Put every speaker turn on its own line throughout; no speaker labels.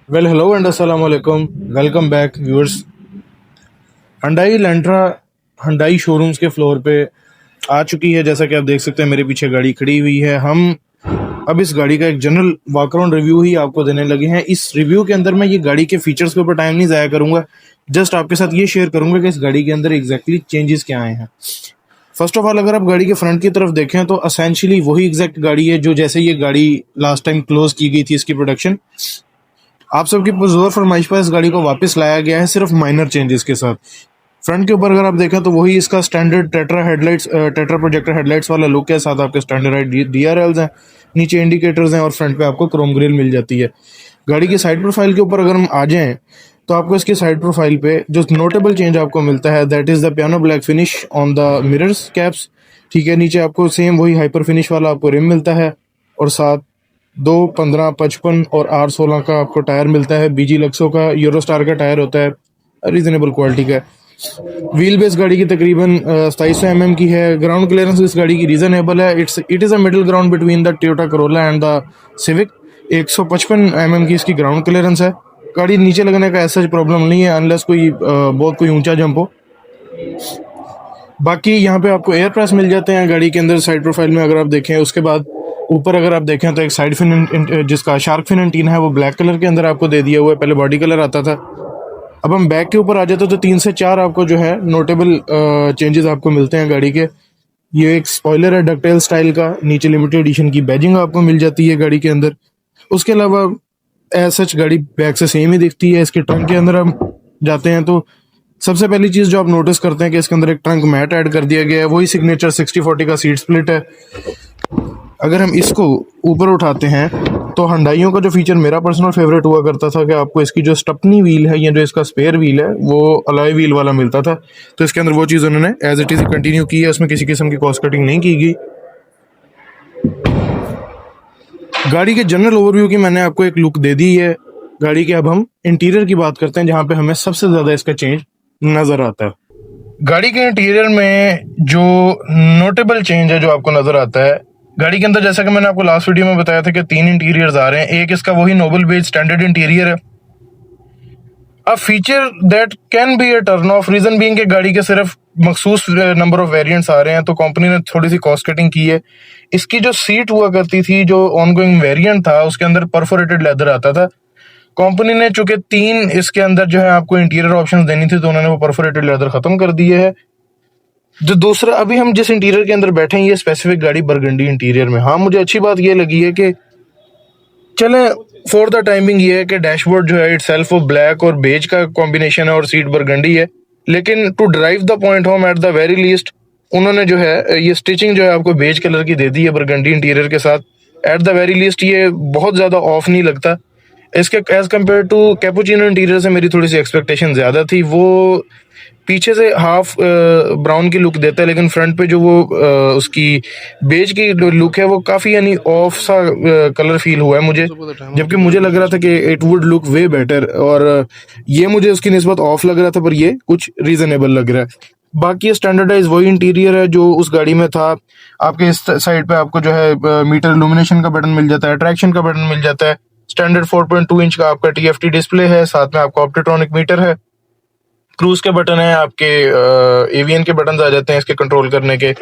Well hello and अस्सलाम वालेकुम। Welcome back viewers. Hyundai Lantra Hyundai showrooms के floor पे आ चुकी है। जैसा कि आप देख सकते हैं मेरे पीछे गाड़ी खड़ी हुई है। हम अब इस गाड़ी का एक जनरल वॉकअराउंड रिव्यू ही आपको देने लगे हैं। इस रिव्यू के अंदर मैं ये गाड़ी के फीचर्स के ऊपर टाइम नहीं ज़ाया करूंगा, जस्ट आपके साथ ये शेयर करूंगा कि इस गाड़ी के अंदर एग्जैक्टली चेंजेस क्या आए हैं। फर्स्ट ऑफ ऑल, अगर आप गाड़ी के फ्रंट की तरफ देखें तो असेंशियली वही एग्जैक्ट गाड़ी है जो जैसे ये गाड़ी लास्ट टाइम क्लोज की गई थी इसकी प्रोडक्शन। आप सबकी पुरज़ोर फरमाइश पर इस गाड़ी को वापस लाया गया है सिर्फ माइनर चेंजेस के साथ। फ्रंट के ऊपर अगर आप देखें तो वही इसका स्टैंडर्ड टेट्रा प्रोजेक्टर हेडलाइट्स वाला लुक है। साथ आपके स्टैंडर्ड DRLs हैं, नीचे इंडिकेटर्स हैं और फ्रंट पे आपको क्रोम ग्रिल मिल जाती है। गाड़ी की साइड प्रोफाइल के ऊपर अगर हम आ जाएं तो आपको इसकी साइड प्रोफाइल पे जो नोटेबल चेंज आपको मिलता है that is the piano black finish on the mirrors caps. ठीक है, नीचे आपको सेम वही हाइपर फिनिश वाला आपको रिम मिलता है और साथ 2, 15, 55 और R16 का आपको टायर मिलता है। BG लक्सो का यूरोस्टार का टायर होता है, रीजनेबल क्वालिटी का। व्हील बेस गाड़ी की तकरीबन 2700 mm की है। ग्राउंड क्लियरेंस इस गाड़ी की रीजनेबल है। It is a middle ground between the Toyota Corolla and the civic. 155 mm की इसकी ग्राउंड क्लियरेंस है। गाड़ी नीचे लगने का ऐसा प्रॉब्लम नहीं है अनलेस कोई बहुत कोई ऊंचा जंप हो। बाकी यहाँ पे आपको एयर प्रेस मिल जाते हैं गाड़ी के अंदर साइड प्रोफाइल में अगर आप देखें। उसके बाद ऊपर अगर आप देखें तो एक साइड फिन जिसका शार्क फिन एंटीना है वो ब्लैक कलर के अंदर आपको दे दिया हुआ है, पहले बॉडी कलर आता था। अब हम बैक के ऊपर आ जाते तो 3 से 4 आपको जो है नोटेबल चेंजेस आपको मिलते हैं गाड़ी के। ये एक स्पॉइलर है डकटेल स्टाइल का, नीचे लिमिटेड एडिशन की बैजिंग आपको मिल जाती है गाड़ी के अंदर। उसके अलावा एज सच गाड़ी बैक से सेम ही दिखती है। इसके ट्रंक के अंदर हम जाते हैं तो सबसे पहली चीज़ जो आप नोटिस करते हैं कि इसके अंदर एक ट्रंक मैट ऐड कर दिया गया है। वही सिग्नेचर 60-40 का सीट स्प्लिट है। अगर हम इसको ऊपर उठाते हैं तो हंडाइयों का जो फीचर मेरा पर्सनल फेवरेट हुआ करता था कि आपको इसकी जो स्टपनी व्हील है या जो इसका स्पेयर व्हील है वो अलॉय व्हील वाला मिलता था। तो इसके अंदर वो चीज़ उन्होंने एज इट इज़ कंटिन्यू की है, उसमें किसी किस्म की कॉस्ट कटिंग नहीं की गई। गाड़ी के जनरल ओवरव्यू की मैंने आपको एक लुक दे दी है गाड़ी के। अब हम इंटीरियर की बात करते हैं जहाँ पे हमें सबसे ज़्यादा इसका चेंज नज़र आता है। गाड़ी के इंटीरियर में जो नोटेबल चेंज है जो आपको नज़र आता है गाड़ी के अंदर, जैसा कि मैंने आपको लास्ट वीडियो में बताया था कि 3 इंटीरियर्स आ रहे हैं। एक इसका वही नोबल बेज स्टैंडर्ड इंटीरियर है। A feature that can be a turn off, reason being कि गाड़ी के सिर्फ मखसूस नंबर ऑफ वेरिएंट्स आ रहे हैं तो कंपनी ने थोड़ी सी कॉस्ट कटिंग की है। इसकी जो सीट हुआ करती थी जो ऑनगोइंग वेरिएंट था उसके अंदर परफोरेटेड लेदर आता था। कंपनी ने चूंकि 3 इसके अंदर जो है आपको इंटीरियर ऑप्शंस देनी थी तो उन्होंने वो परफोरेटेड लेदर खत्म कर दिए है। जो दूसरा, अभी हम जिस इंटीरियर के अंदर बैठे हैं ये स्पेसिफिक गाड़ी बरगंडी इंटीरियर में। हाँ, मुझे अच्छी बात ये लगी है कि चले फॉर द टाइमिंग ये है कि डैशबोर्ड जो है इट सेल्फ वो ब्लैक और बेज का कॉम्बिनेशन है और सीट बरगंडी है। लेकिन to drive the point home at the very least उन्होंने जो है ये स्टिचिंग जो है आपको बेज कलर की दे दी है बरगंडी इंटीरियर के साथ। एट द वेरी लीस्ट ये बहुत ज़्यादा ऑफ नहीं लगता। इसके as compare to cappuccino interior से मेरी थोड़ी सी एक्सपेक्टेशन ज़्यादा थी। वो पीछे से हाफ ब्राउन की लुक देता है लेकिन फ्रंट पे जो वो उसकी बेज की लुक है वो काफ़ी यानी ऑफ सा कलर फील हुआ है मुझे, जबकि मुझे लग रहा था कि it would look way better और ये मुझे उसकी निस्बत ऑफ लग रहा था, पर ये कुछ रीजनेबल लग रहा है। बाकी स्टैंडर्डाइज वही इंटीरियर है जो उस गाड़ी में था। आपके इस साइड पे आपको जो है मीटर इल्यूमिनेशन का बटन मिल जाता है, ट्रैक्शन का बटन मिल जाता है। स्टैंडर्ड 4.2 इंच का आपका TFT डिस्प्ले है, साथ में आपको ऑप्टिट्रॉनिक मीटर है। क्रूज के बटन है, आपके एवीएन के बटन आ जाते हैं इसके कंट्रोल करने के।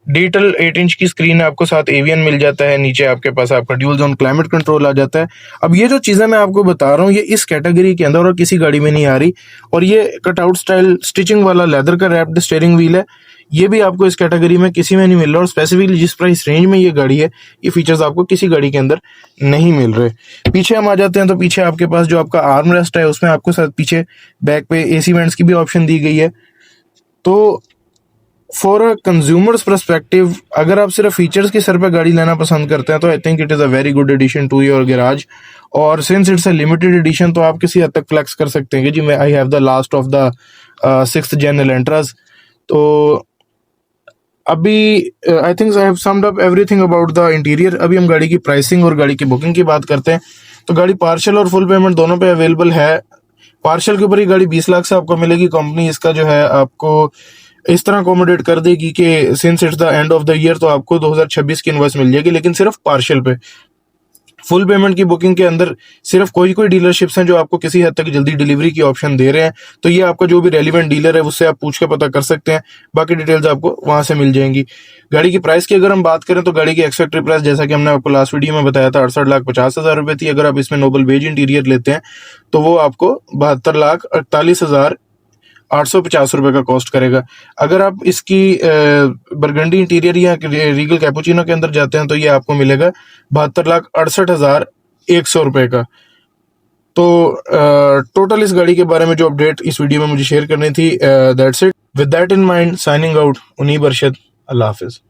डिजिटल 8 इंच की स्क्रीन है, आपको साथ एवीएन मिल जाता है। नीचे आपके पास आपका ड्यूल जोन क्लाइमेट कंट्रोल आ जाता है। अब ये जो चीज़ें मैं आपको बता रहा हूँ ये इस कैटेगरी के अंदर और किसी गाड़ी में नहीं आ रही। और ये कटआउट स्टाइल स्टिचिंग वाला लेदर का रैप्ड स्टीयरिंग व्हील है, ये भी आपको इस कैटेगरी में किसी में नहीं मिल रहा। और स्पेसिफिकली जिस प्राइस रेंज में ये गाड़ी है ये फीचर्स आपको किसी गाड़ी के अंदर नहीं मिल रहे। पीछे हम आ जाते हैं तो पीछे आपके पास जो आपका आर्म रेस्ट है उसमें आपको साथ पीछे बैक पे AC वेंट्स की भी ऑप्शन दी गई है। तो फॉर अ कंज्यूमर्स परस्पेक्टिव अगर आप सिर्फ फीचर्स की सर पे गाड़ी लेना पसंद करते हैं तो I think it is a very good addition to your garage. और since it's a limited edition तो आप किसी हद तक फ्लेक्स कर सकते हैं कि जी मैं I have the last of the 6th Gen एलेंट्रास। तो अभी I think I have summed up everything about the interior. अभी हम गाड़ी की प्राइसिंग और गाड़ी की बुकिंग की बात करते हैं। तो गाड़ी पार्शियल और फुल पेमेंट दोनों पे अवेलेबल है। पार्शियल के ऊपर ही गाड़ी 20 लाख से आपको मिलेगी। कंपनी इसका जो है आपको इस तरह अकोमोडेट कर देगी कि since it's the end of the year तो आपको 2026 की इनवॉइस मिल जाएगी, लेकिन सिर्फ पार्शियल पे। फुल पेमेंट की बुकिंग के अंदर सिर्फ कोई डीलरशिप्स हैं जो आपको किसी हद तक जल्दी डिलीवरी की ऑप्शन दे रहे हैं, तो ये आपका जो भी रेलिवेंट डीलर है उससे आप पूछ के पता कर सकते हैं, बाकी डिटेल्स आपको वहां से मिल जाएंगी। गाड़ी की प्राइस की अगर हम बात करें तो गाड़ी की एक्सपेक्टेड प्राइस जैसा कि हमने आपको लास्ट वीडियो में बताया था 68,50,000 रुपए थी। अगर आप इसमें नोबल बेज इंटीरियर लेते हैं तो वो आपको 72,48,850 रुपए का कॉस्ट करेगा। अगर आप इसकी बरगंडी इंटीरियर या रीगल कैपुचिनो के अंदर जाते हैं तो ये आपको मिलेगा 72,68,100 रुपए का। तो टोटल इस गाड़ी के बारे में जो अपडेट इस वीडियो में मुझे शेयर करनी थी, that's it. With that in mind, signing out, उन्हीं बरशद। अल्लाह हाफिज।